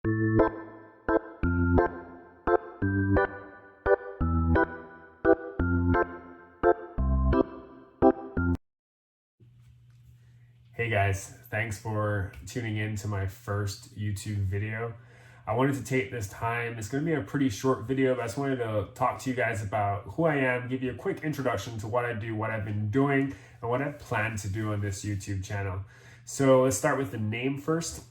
Hey guys, thanks for tuning in to my first YouTube video. I wanted to take this time, it's going to be a pretty short video, but I just wanted to talk to you guys about who I am, give you a quick introduction to what I do, what I've been doing, and what I plan to do on this YouTube channel. So let's start with the name first.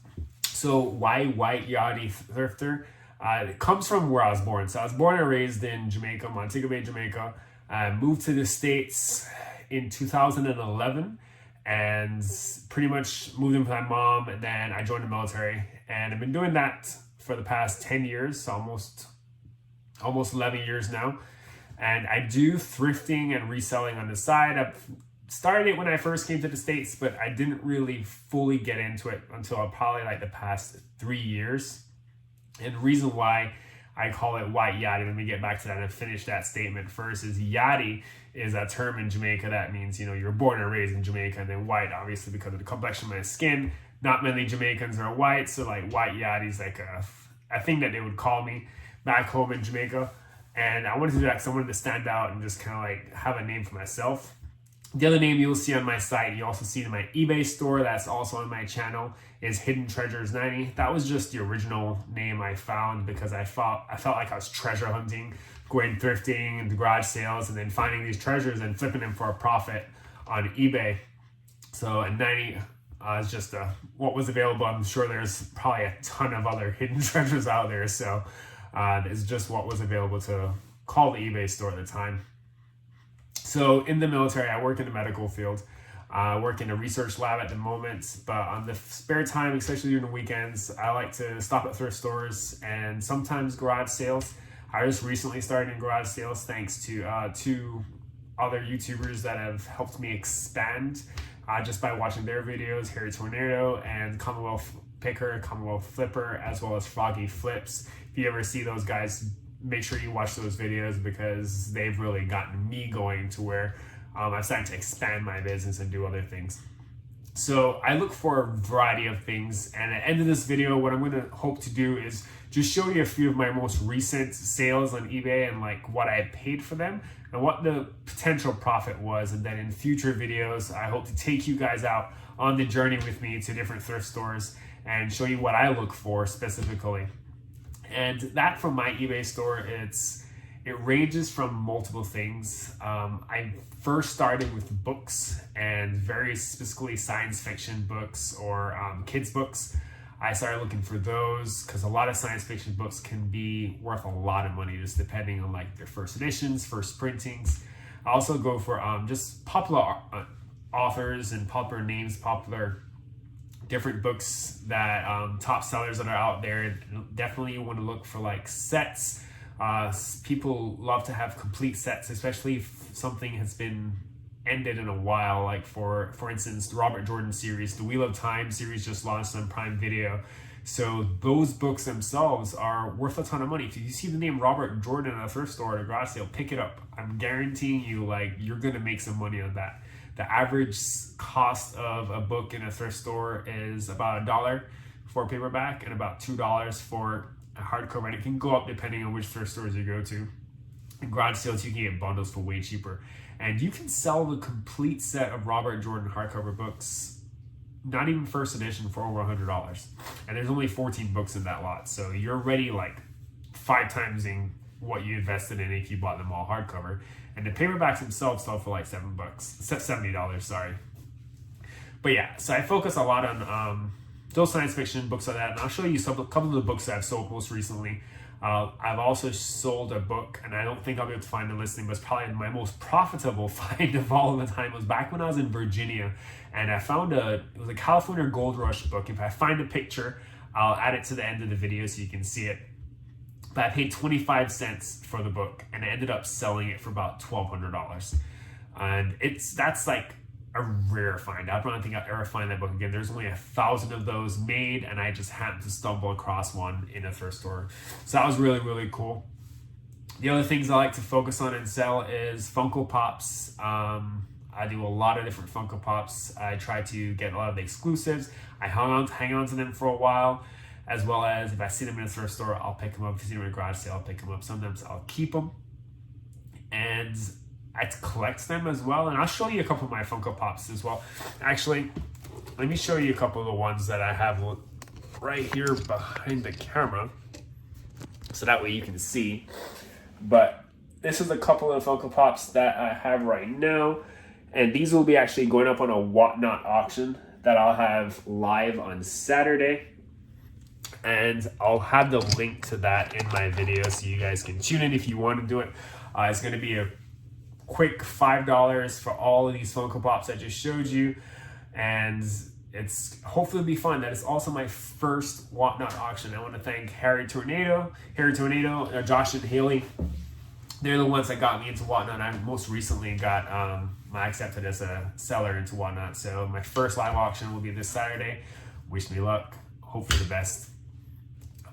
So why White Yachty Thrifter? It comes from where I was born. So I was born and raised in Jamaica, Montego Bay, Jamaica. I moved to the States in 2011. And pretty much moved in with my mom, and then I joined the military, and I've been doing that for the past 10 years, so almost 11 years now. And I do thrifting and reselling on the side. I've started it when I first came to the States, but I didn't really fully get into it until probably like the past 3 years. And the reason why I call it white yachty, let me get back to that and finish that statement first, is yachty is a term in Jamaica that means, you know, you're born and raised in Jamaica, and then white, obviously, because of the complexion of my skin. Not many Jamaicans are white, so like white yachty is like a thing that they would call me back home in Jamaica. And I wanted to do that because I wanted to stand out and just kind of like have a name for myself. The other name you'll see on my site, you also see in my eBay store that's also on my channel, is Hidden Treasures 90. That was just the original name I found because I felt like I was treasure hunting, going thrifting and garage sales, and then finding these treasures and flipping them for a profit on eBay. So, and 90 is just what was available. I'm sure there's probably a ton of other hidden treasures out there. So it's just what was available to call the eBay store at the time. So in the military, I work in the medical field. I work in a research lab at the moment, but on the spare time, especially during the weekends, I like to stop at thrift stores and sometimes garage sales. I just recently started in garage sales thanks to two other YouTubers that have helped me expand just by watching their videos, Harry Tornado and Commonwealth Picker, Commonwealth Flipper, as well as Froggy Flips. If you ever see those guys, make sure you watch those videos because they've really gotten me going to where I'm starting to expand my business and do other things. So I look for a variety of things, and at the end of this video, what I'm going to hope to do is just show you a few of my most recent sales on eBay and like what I paid for them and what the potential profit was. And then in future videos, I hope to take you guys out on the journey with me to different thrift stores and show you what I look for specifically. And that from my eBay store, it ranges from multiple things. I first started with books, and very specifically science fiction books or kids books. I started looking for those because a lot of science fiction books can be worth a lot of money just depending on like their first editions, first printings. I also go for just popular authors and popular names, popular different books that top sellers that are out there. Definitely you want to look for like sets. People love to have complete sets, especially if something has been ended in a while. Like for instance, the Robert Jordan series, the Wheel of Time series just launched on Prime Video. So those books themselves are worth a ton of money. If you see the name Robert Jordan at a thrift store or a garage sale, pick it up. I'm guaranteeing you, like, you're gonna make some money on that. The average cost of a book in a thrift store is about $1 for a paperback and about $2 for a hardcover, and it can go up depending on which thrift stores you go to. In garage sales, you can get bundles for way cheaper. And you can sell the complete set of Robert Jordan hardcover books, not even first edition, for over $100. And there's only 14 books in that lot. So you're already like 5 times what you invested in if you bought them all hardcover. And the paperbacks themselves sell for like $70, sorry. But yeah, so I focus a lot on those science fiction books like that. And I'll show you a couple of the books that I've sold most recently. I've also sold a book, and I don't think I'll be able to find the listing, but it's probably my most profitable find of all the time. It was back when I was in Virginia, and I found it was a California Gold Rush book. If I find a picture, I'll add it to the end of the video so you can see it. But I paid 25 cents for the book, and I ended up selling it for about $1,200. And that's like a rare find. I don't think I'll ever find that book again. There's only 1,000 of those made, and I just happened to stumble across one in a thrift store. So that was really, really cool. The other things I like to focus on and sell is Funko Pops. I do a lot of different Funko Pops. I try to get a lot of the exclusives. I hang on to them for a while. as well as if I see them in a thrift store, I'll pick them up. If I see them in a garage sale, I'll pick them up. Sometimes I'll keep them, and I collect them as well. And I'll show you a couple of my Funko Pops as well. Actually, let me show you a couple of the ones that I have right here behind the camera, so that way you can see. But this is a couple of Funko Pops that I have right now, and these will be actually going up on a Whatnot auction that I'll have live on Saturday. And I'll have the link to that in my video so you guys can tune in if you want to do it. It's going to be a quick $5 for all of these Funko Pops I just showed you. And it's hopefully be fun. That is also my first Whatnot auction. I want to thank Harry Tornado, Josh and Haley. They're the ones that got me into Whatnot. I most recently got I accepted as a seller into Whatnot. So my first live auction will be this Saturday. Wish me luck. Hope for the best.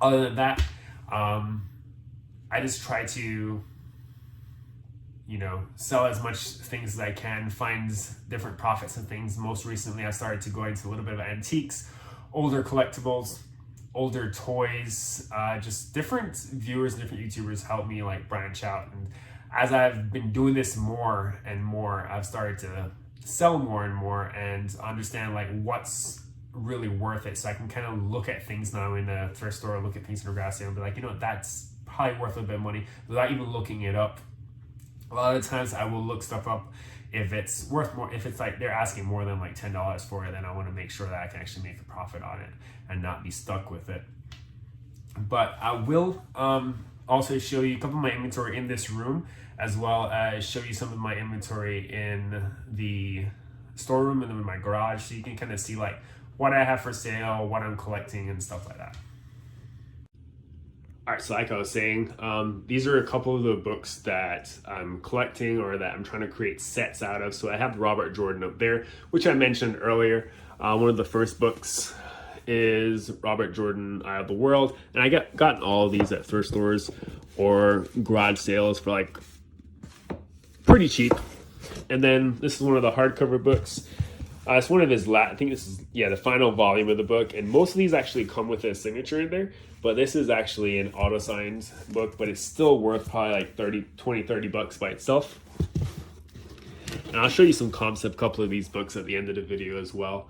Other than that, I just try to, sell as much things as I can, find different profits and things. Most recently, I started to go into a little bit of antiques, older collectibles, older toys, just different viewers, different YouTubers help me like branch out. And as I've been doing this more and more, I've started to sell more and more and understand like what's really worth it. So I can kind of look at things now in a thrift store, look at things in a garage sale and be like, that's probably worth a bit of money without even looking it up. A lot of times I will look stuff up if it's worth more. If it's like they're asking more than like $10 for it, then I want to make sure that I can actually make a profit on it and not be stuck with it. But I will also show you a couple of my inventory in this room, as well as show you some of my inventory in the storeroom and then in my garage, so you can kind of see like what I have for sale, what I'm collecting, and stuff like that. All right, so like I was saying, these are a couple of the books that I'm collecting or that I'm trying to create sets out of. So I have Robert Jordan up there, which I mentioned earlier. One of the first books is Robert Jordan, Eye of the World. And I gotten all of these at thrift stores or garage sales for like pretty cheap. And then this is one of the hardcover books. It's one of his I think this is, the final volume of the book. And most of these actually come with a signature in there. But this is actually an auto-signed book, but it's still worth probably like $30 by itself. And I'll show you some comps of a couple of these books at the end of the video as well.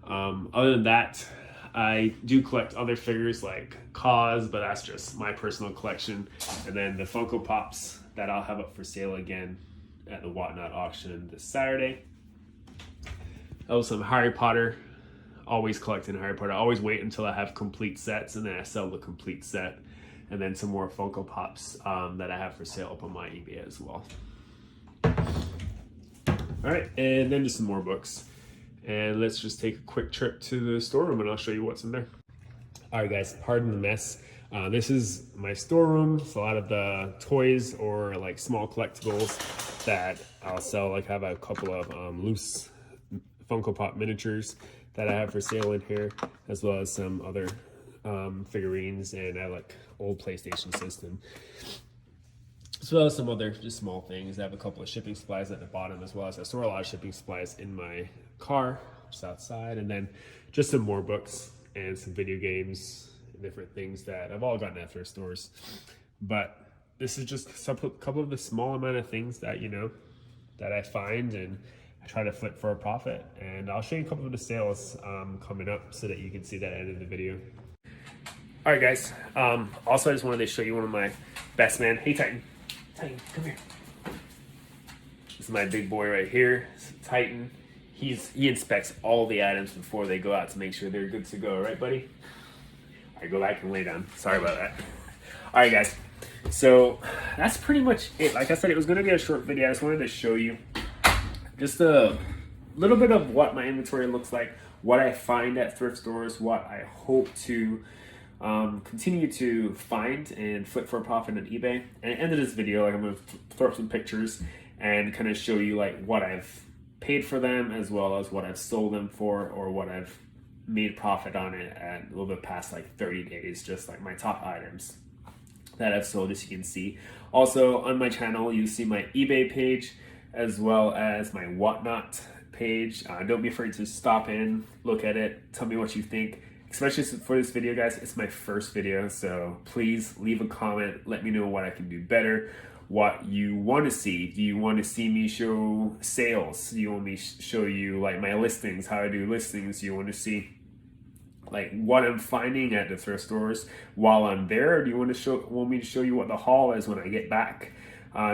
Other than that, I do collect other figures like Cause, but that's just my personal collection. And then the Funko Pops that I'll have up for sale again at the Whatnot auction this Saturday. Some Harry Potter. Always collecting Harry Potter. I always wait until I have complete sets and then I sell the complete set. And then some more Funko Pops that I have for sale up on my eBay as well. All right, and then just some more books. And let's just take a quick trip to the storeroom and I'll show you what's in there. All right, guys, pardon the mess. This is my storeroom. It's a lot of the toys or like small collectibles that I'll sell. Like I have a couple of loose Funko Pop miniatures that I have for sale in here, as well as some other figurines, and I have like old PlayStation system, as well as some other just small things. I have a couple of shipping supplies at the bottom, as well as I store a lot of shipping supplies in my car just outside, and then just some more books and some video games and different things that I've all gotten at thrift stores. But this is just a couple of the small amount of things that that I find and I try to flip for a profit. And I'll show you a couple of the sales coming up so that you can see that end of the video. All right, guys. Also, I just wanted to show you one of my best men. Hey, Titan. Titan, come here. This is my big boy right here, Titan. He inspects all the items before they go out to make sure they're good to go. Right, buddy? All right, go back and lay down. Sorry about that. All right, guys. So that's pretty much it. Like I said, it was going to be a short video. I just wanted to show you just a little bit of what my inventory looks like, what I find at thrift stores, what I hope to continue to find and flip for a profit on eBay. And at the end of this video, like, I'm going to throw up some pictures and kind of show you like what I've paid for them, as well as what I've sold them for, or what I've made profit on it at a little bit past like 30 days, just like my top items that I've sold, as you can see. Also on my channel, you see my eBay page, as well as my Whatnot page. Don't be afraid to stop in, look at it, tell me what you think. especially for this video, guys. It's my first video, so please leave a comment. Let me know what I can do better, what you want to see. Do you want to see me show sales? Do you want me to show you like my listings, how I do listings? Do you want to see like what I'm finding at the thrift stores while I'm there? Or do you want me to show you what the haul is when I get back?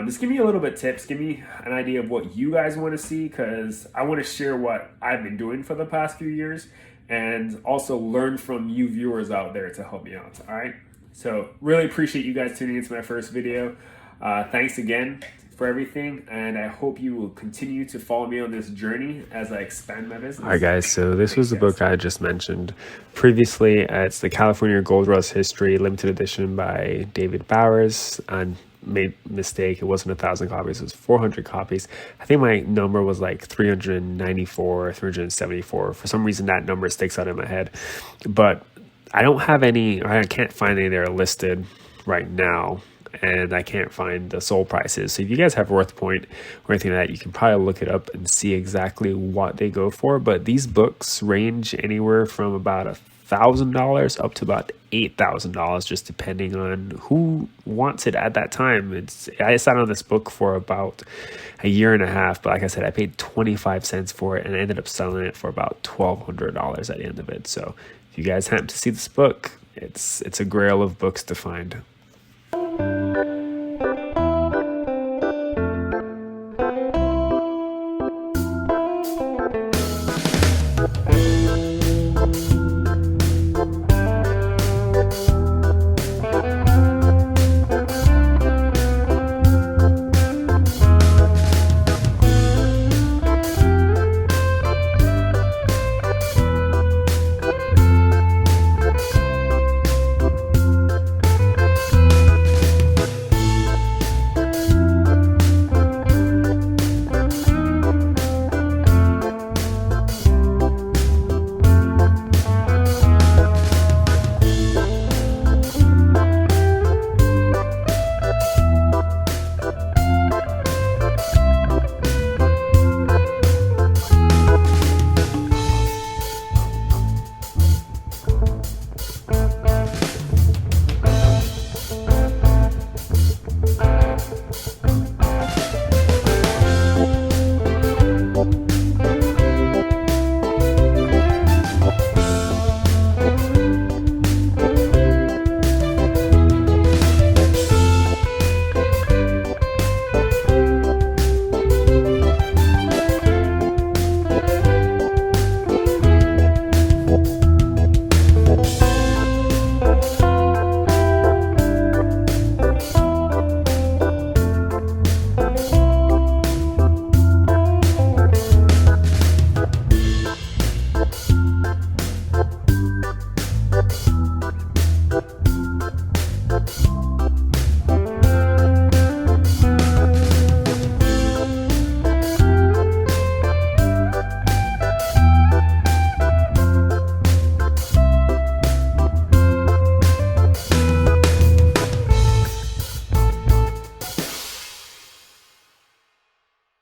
Just give me a little bit tips. Give me an idea of what you guys want to see, because I want to share what I've been doing for the past few years and also learn from you viewers out there to help me out. All right. So really appreciate you guys tuning into my first video. Thanks again for everything, and I hope you will continue to follow me on this journey as I expand my business. All right, guys, so this was the book I just mentioned previously. It's the California Gold Rush History limited edition by David Bowers. I made a mistake. It wasn't 1,000 copies, it was 400 copies. I think my number was like 394, 374. For some reason, that number sticks out in my head. But I don't have any, or I can't find any that are listed right now, and I can't find the sold prices. So if you guys have Worth Point or anything like that, you can probably look it up and see exactly what they go for. But these books range anywhere from about $1,000 up to about $8,000, just depending on who wants it at that time. I sat on this book for about a year and a half, but like I said, I paid 25 cents for it and I ended up selling it for about $1,200 at the end of it. So if you guys happen to see this book, it's a grail of books to find.